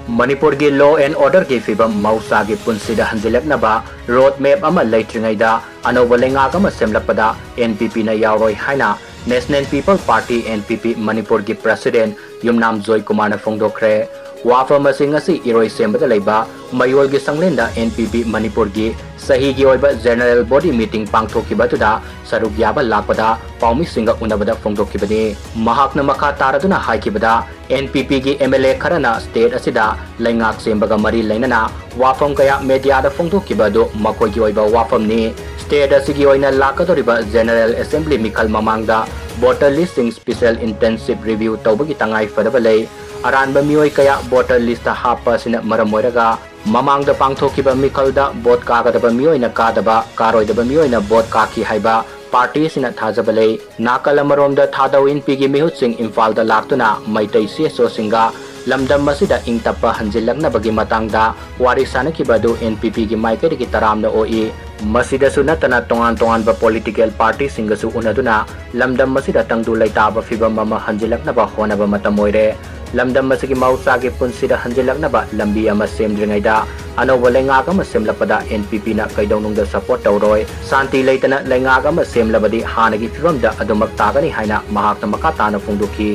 Manipur gi law and order gi fibam Mahousagi Punsida Hanjillaknaba road map ama Semdringeida Anouba Leingak ama SEMLAKPADA NPP na yauroi haina National People Party NPP Manipur gi President YUMNAM JOYKUMAR na phongdokre wafa masing asi iroi Sembada leiba mayol gi sanglenda NPP Manipur gi sahi gi oiba general body meeting pangthokibatuda saruk yaba lakpada paumi singa unabada phongdokibani mahakna makha taraduna haikibada NPP gi MLA kharana state asida Leingak sembaga mari leinana wafam kaya media da phongdokibadu makoi gi oiba wafam ni state asigi oina lakadoriba general assembly mikal mamangda voter listing special intensive review tawbagi tangai fadaba lei aranba mioi kaya voter list hapa sina maramoiraga mamangda pangthokiba mikalda vote kagadaba mioi na kadaba karoidaba mioi na vote kaki haiba party sina thajabale nakala maromda thadawin pigi mihut sing imphal da laktuna maitai CSO singa lamdam masida ingtapa hanjillaknabagi matangda wari sanakibadu NPP gi maikari gi taramna oi masida sunatana tongan ba political party singasu unaduna lamdam masida tangdu laitaba fibam mama hanjillaknaba honaba matamoire lamdam masigi Mahousagi Punsida Hanjillaknaba Lambi ama Semdringeida Anouba Leingak ama SEMLAKPADA NPP na KEIDOUNUNGDA support tawroi santi leitana Leingak ama SEMLABADI hanagi fibamda adumak tagani haina mahakna makatana phongdoki